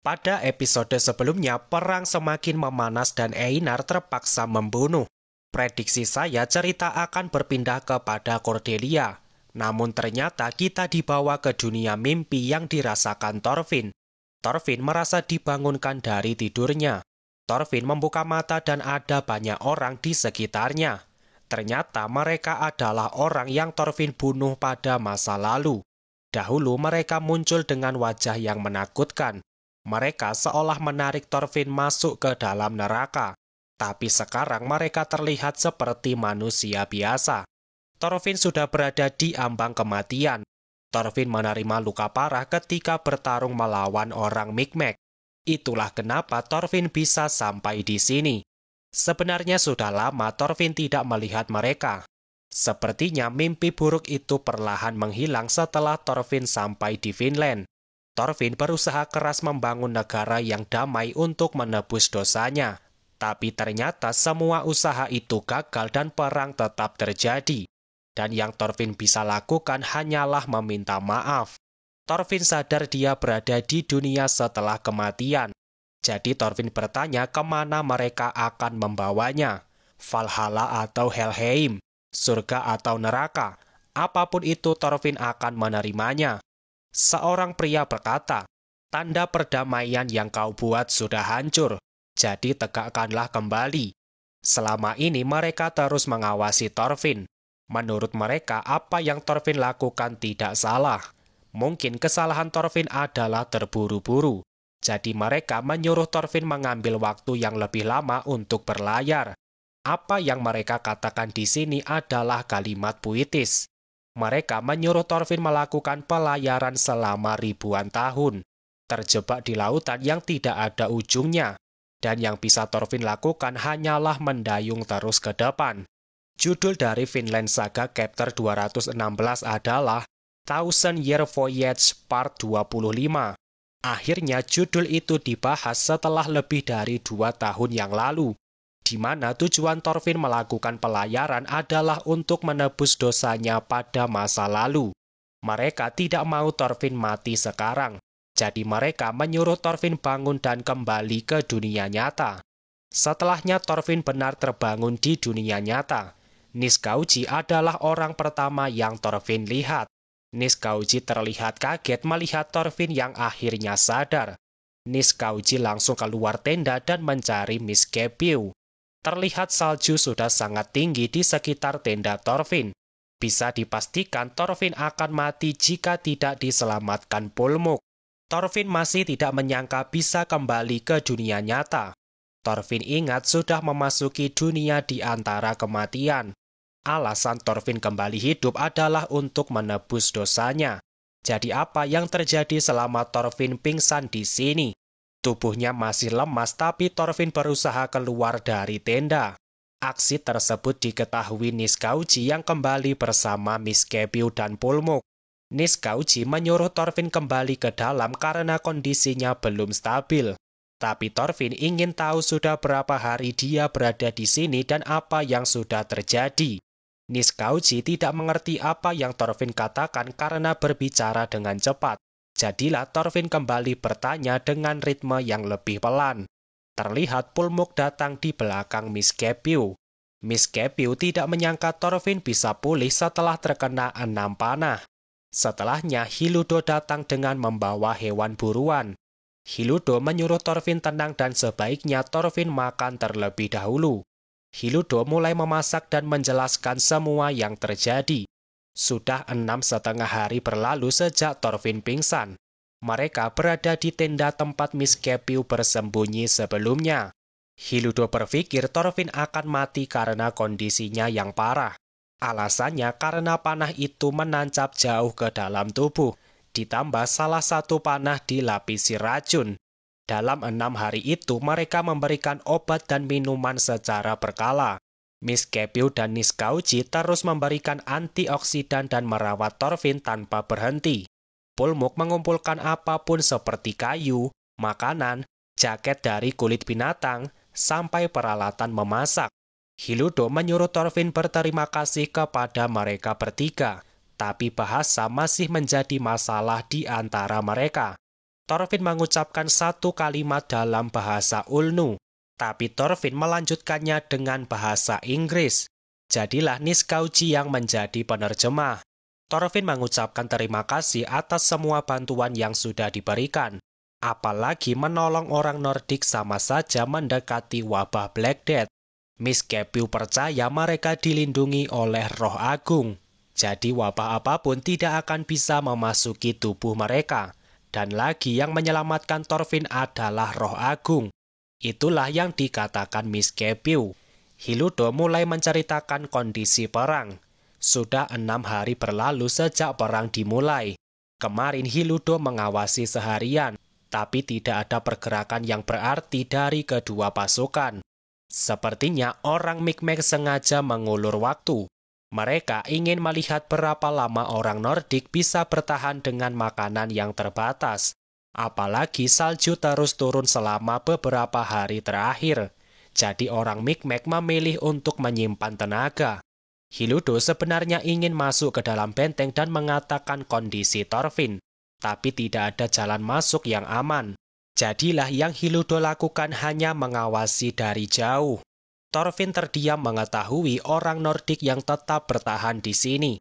Pada episode sebelumnya, perang semakin memanas dan Einar terpaksa membunuh. Prediksi saya cerita akan berpindah kepada Cordelia. Namun ternyata kita dibawa ke dunia mimpi yang dirasakan Thorfinn. Thorfinn merasa dibangunkan dari tidurnya. Thorfinn membuka mata dan ada banyak orang di sekitarnya. Ternyata mereka adalah orang yang Thorfinn bunuh pada masa lalu. Dahulu mereka muncul dengan wajah yang menakutkan. Mereka seolah menarik Thorfinn masuk ke dalam neraka. Tapi sekarang mereka terlihat seperti manusia biasa. Thorfinn sudah berada di ambang kematian. Thorfinn menerima luka parah ketika bertarung melawan orang Micmac. Itulah kenapa Thorfinn bisa sampai di sini. Sebenarnya sudah lama Thorfinn tidak melihat mereka. Sepertinya mimpi buruk itu perlahan menghilang setelah Thorfinn sampai di Vinland. Thorfinn berusaha keras membangun negara yang damai untuk menebus dosanya. Tapi ternyata semua usaha itu gagal dan perang tetap terjadi. Dan yang Thorfinn bisa lakukan hanyalah meminta maaf. Thorfinn sadar dia berada di dunia setelah kematian. Jadi Thorfinn bertanya kemana mereka akan membawanya. Valhalla atau Helheim, surga atau neraka. Apapun itu Thorfinn akan menerimanya. Seorang pria berkata, "Tanda perdamaian yang kau buat sudah hancur, jadi tegakkanlah kembali." Selama ini mereka terus mengawasi Thorfinn. Menurut mereka, apa yang Thorfinn lakukan tidak salah. Mungkin kesalahan Thorfinn adalah terburu-buru. Jadi mereka menyuruh Thorfinn mengambil waktu yang lebih lama untuk berlayar. Apa yang mereka katakan di sini adalah kalimat puitis. Mereka menyuruh Thorfinn melakukan pelayaran selama ribuan tahun, terjebak di lautan yang tidak ada ujungnya, dan yang bisa Thorfinn lakukan hanyalah mendayung terus ke depan. Judul dari Vinland Saga Chapter 216 adalah Thousand Year Voyage Part 25. Akhirnya judul itu dibahas setelah lebih dari 2 tahun yang lalu, di mana tujuan Thorfinn melakukan pelayaran adalah untuk menebus dosanya pada masa lalu. Mereka tidak mau Thorfinn mati sekarang, jadi mereka menyuruh Thorfinn bangun dan kembali ke dunia nyata. Setelahnya Thorfinn benar terbangun di dunia nyata. Nisgauji adalah orang pertama yang Thorfinn lihat. Nisgauji terlihat kaget melihat Thorfinn yang akhirnya sadar. Nisgauji langsung keluar tenda dan mencari Miskepiu. Terlihat salju sudah sangat tinggi di sekitar tenda Thorfinn. Bisa dipastikan Thorfinn akan mati jika tidak diselamatkan Pulmuk. Thorfinn masih tidak menyangka bisa kembali ke dunia nyata. Thorfinn ingat sudah memasuki dunia di antara kematian. Alasan Thorfinn kembali hidup adalah untuk menebus dosanya. Jadi apa yang terjadi selama Thorfinn pingsan di sini? Tubuhnya masih lemas tapi Thorfinn berusaha keluar dari tenda. Aksi tersebut diketahui Nisgauji yang kembali bersama Miskepiu dan Pulmuk. Nisgauji menyuruh Thorfinn kembali ke dalam karena kondisinya belum stabil. Tapi Thorfinn ingin tahu sudah berapa hari dia berada di sini dan apa yang sudah terjadi. Nisgauji tidak mengerti apa yang Thorfinn katakan karena berbicara dengan cepat. Jadilah Thorfinn kembali bertanya dengan ritme yang lebih pelan. Terlihat Pulmuk datang di belakang Miskepiu. Miskepiu tidak menyangka Thorfinn bisa pulih setelah terkena 6 panah. Setelahnya Hiludo datang dengan membawa hewan buruan. Hiludo menyuruh Thorfinn tenang dan sebaiknya Thorfinn makan terlebih dahulu. Hiludo mulai memasak dan menjelaskan semua yang terjadi. Sudah 6,5 hari berlalu sejak Thorfinn pingsan. Mereka berada di tenda tempat Miskepiu bersembunyi sebelumnya. Hiludo berpikir Thorfinn akan mati karena kondisinya yang parah. Alasannya karena panah itu menancap jauh ke dalam tubuh. Ditambah salah satu panah dilapisi racun. Dalam 6 hari itu mereka memberikan obat dan minuman secara berkala. Miskepiu dan Nisgauji terus memberikan antioksidan dan merawat Thorfinn tanpa berhenti. Pulmuk mengumpulkan apapun seperti kayu, makanan, jaket dari kulit binatang, sampai peralatan memasak. Hiludo menyuruh Thorfinn berterima kasih kepada mereka bertiga. Tapi bahasa masih menjadi masalah di antara mereka. Thorfinn mengucapkan satu kalimat dalam bahasa Ulnu, tapi Thorfinn melanjutkannya dengan bahasa Inggris. Jadilah Niskauji yang menjadi penerjemah. Thorfinn mengucapkan terima kasih atas semua bantuan yang sudah diberikan. Apalagi menolong orang Nordik sama saja mendekati wabah Black Death. Miskepil percaya mereka dilindungi oleh roh agung. Jadi wabah apapun tidak akan bisa memasuki tubuh mereka. Dan lagi yang menyelamatkan Thorfinn adalah roh agung. Itulah yang dikatakan Miskepil. Hiludo mulai menceritakan kondisi perang. Sudah 6 hari berlalu sejak perang dimulai. Kemarin Hiludo mengawasi seharian, tapi tidak ada pergerakan yang berarti dari kedua pasukan. Sepertinya orang Mi'kmaq sengaja mengulur waktu. Mereka ingin melihat berapa lama orang Nordik bisa bertahan dengan makanan yang terbatas. Apalagi salju terus turun selama beberapa hari terakhir. Jadi orang Mi'kmaq memilih untuk menyimpan tenaga. Hiludo sebenarnya ingin masuk ke dalam benteng dan mengatakan kondisi Thorfinn. Tapi tidak ada jalan masuk yang aman. Jadilah yang Hiludo lakukan hanya mengawasi dari jauh. Thorfinn terdiam mengetahui orang Nordik yang tetap bertahan di sini.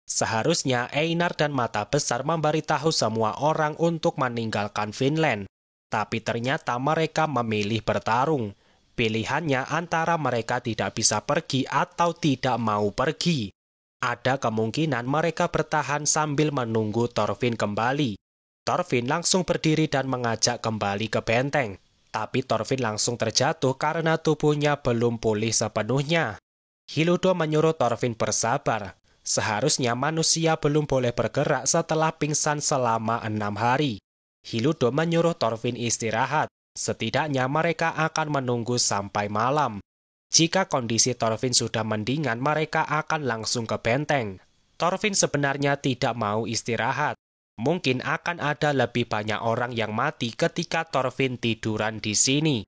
Seharusnya Einar dan Mata Besar memberitahu semua orang untuk meninggalkan Vinland. Tapi ternyata mereka memilih bertarung. Pilihannya antara mereka tidak bisa pergi atau tidak mau pergi. Ada kemungkinan mereka bertahan sambil menunggu Thorfinn kembali. Thorfinn langsung berdiri dan mengajak kembali ke benteng. Tapi Thorfinn langsung terjatuh karena tubuhnya belum pulih sepenuhnya. Hiludo menyuruh Thorfinn bersabar. Seharusnya manusia belum boleh bergerak setelah pingsan selama 6 hari. Hiludo menyuruh Thorfinn istirahat. Setidaknya mereka akan menunggu sampai malam. Jika kondisi Thorfinn sudah mendingan, mereka akan langsung ke benteng. Thorfinn sebenarnya tidak mau istirahat. Mungkin akan ada lebih banyak orang yang mati ketika Thorfinn tiduran di sini.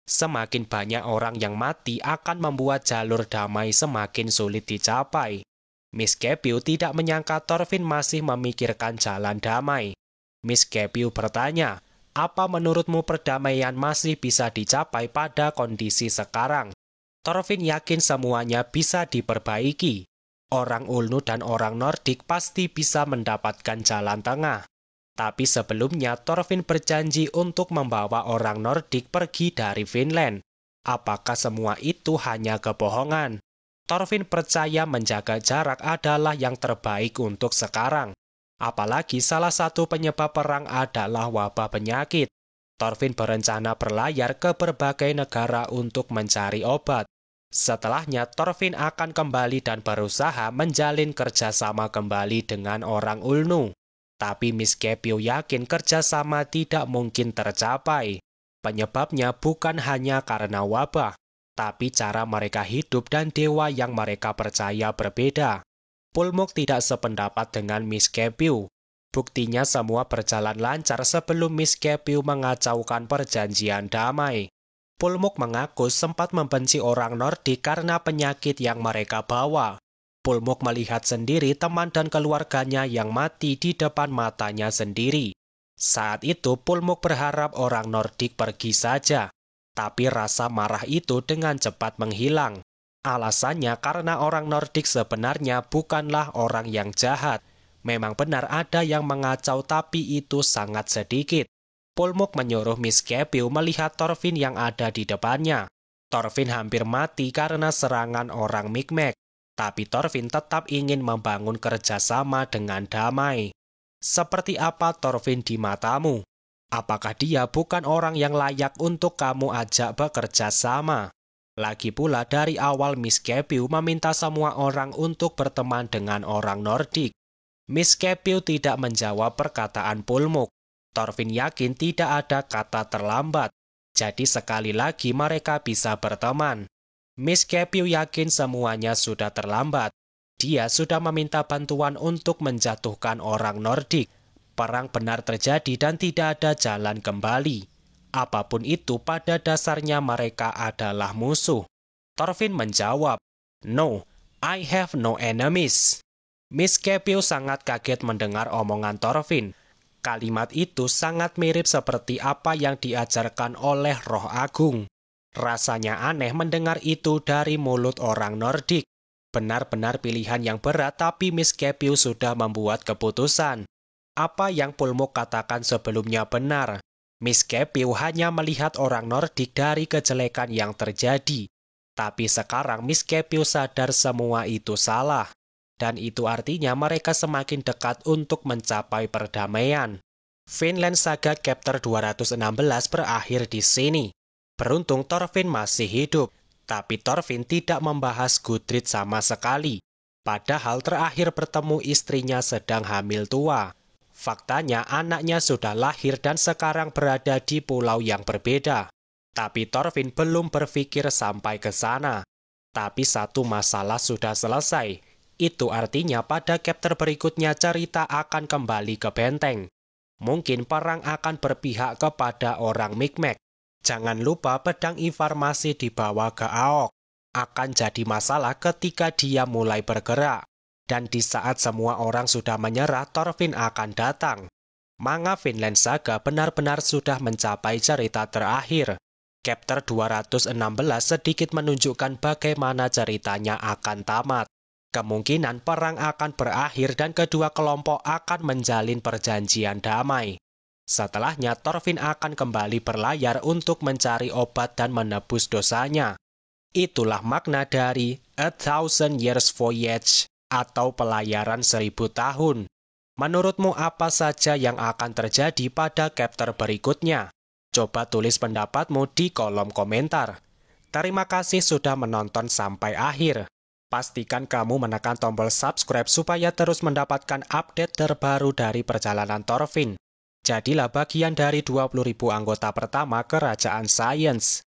Semakin banyak orang yang mati akan membuat jalur damai semakin sulit dicapai. Miskepil tidak menyangka Thorfinn masih memikirkan jalan damai. Miskepil bertanya, apa menurutmu perdamaian masih bisa dicapai pada kondisi sekarang? Thorfinn yakin semuanya bisa diperbaiki. Orang Ulnu dan orang Nordik pasti bisa mendapatkan jalan tengah. Tapi sebelumnya Thorfinn berjanji untuk membawa orang Nordik pergi dari Vinland. Apakah semua itu hanya kebohongan? Thorfinn percaya menjaga jarak adalah yang terbaik untuk sekarang. Apalagi salah satu penyebab perang adalah wabah penyakit. Thorfinn berencana berlayar ke berbagai negara untuk mencari obat. Setelahnya, Thorfinn akan kembali dan berusaha menjalin kerjasama kembali dengan orang Ulnu. Tapi Miskepil yakin kerjasama tidak mungkin tercapai. Penyebabnya bukan hanya karena wabah, tapi cara mereka hidup dan dewa yang mereka percaya berbeda. Pulmuk tidak sependapat dengan Miskepil. Buktinya semua berjalan lancar sebelum Miskepil mengacaukan perjanjian damai. Pulmuk mengaku sempat membenci orang Nordik karena penyakit yang mereka bawa. Pulmuk melihat sendiri teman dan keluarganya yang mati di depan matanya sendiri. Saat itu Pulmuk berharap orang Nordik pergi saja. Tapi rasa marah itu dengan cepat menghilang. Alasannya karena orang Nordik sebenarnya bukanlah orang yang jahat. Memang benar ada yang mengacau tapi itu sangat sedikit. Pulmuk menyuruh Miskepil melihat Thorfinn yang ada di depannya. Thorfinn hampir mati karena serangan orang Mi'kmaq. Tapi Thorfinn tetap ingin membangun kerjasama dengan damai. Seperti apa Thorfinn di matamu? Apakah dia bukan orang yang layak untuk kamu ajak bekerja sama? Lagi pula dari awal Miskepil meminta semua orang untuk berteman dengan orang Nordik. Miskepil tidak menjawab perkataan Pulmuk. Thorfinn yakin tidak ada kata terlambat. Jadi sekali lagi mereka bisa berteman. Miskepil yakin semuanya sudah terlambat. Dia sudah meminta bantuan untuk menjatuhkan orang Nordik. Perang benar terjadi dan tidak ada jalan kembali. Apapun itu pada dasarnya mereka adalah musuh. Thorfinn menjawab, "No, I have no enemies." Miskepil sangat kaget mendengar omongan Thorfinn. Kalimat itu sangat mirip seperti apa yang diajarkan oleh Roh Agung. Rasanya aneh mendengar itu dari mulut orang Nordik. Benar-benar pilihan yang berat, tapi Miss Kepiu sudah membuat keputusan. Apa yang Pulmuk katakan sebelumnya benar. Miss Kepiu hanya melihat orang Nordik dari kejelekan yang terjadi. Tapi sekarang Miss Kepiu sadar semua itu salah. Dan itu artinya mereka semakin dekat untuk mencapai perdamaian. Vinland Saga Chapter 216 berakhir di sini. Beruntung Thorfinn masih hidup, tapi Thorfinn tidak membahas Gudrid sama sekali. Padahal terakhir bertemu istrinya sedang hamil tua. Faktanya anaknya sudah lahir dan sekarang berada di pulau yang berbeda. Tapi Thorfinn belum berpikir sampai ke sana. Tapi satu masalah sudah selesai. Itu artinya pada chapter berikutnya cerita akan kembali ke benteng. Mungkin perang akan berpihak kepada orang Micmac. Jangan lupa pedang informasi dibawa ke Aok. Akan jadi masalah ketika dia mulai bergerak. Dan di saat semua orang sudah menyerah, Thorfinn akan datang. Manga Vinland Saga benar-benar sudah mencapai cerita terakhir. Chapter 216 sedikit menunjukkan bagaimana ceritanya akan tamat. Kemungkinan perang akan berakhir dan kedua kelompok akan menjalin perjanjian damai. Setelahnya, Thorfinn akan kembali berlayar untuk mencari obat dan menebus dosanya. Itulah makna dari A Thousand Years Voyage atau pelayaran 1000 tahun. Menurutmu apa saja yang akan terjadi pada chapter berikutnya? Coba tulis pendapatmu di kolom komentar. Terima kasih sudah menonton sampai akhir. Pastikan kamu menekan tombol subscribe supaya terus mendapatkan update terbaru dari perjalanan Thorfinn. Jadilah bagian dari 20.000 anggota pertama Kerajaan Sains.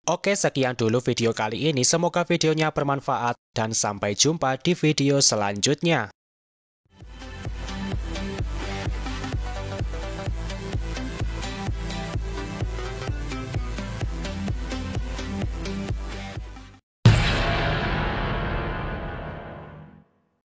Oke, sekian dulu video kali ini. Semoga videonya bermanfaat dan sampai jumpa di video selanjutnya.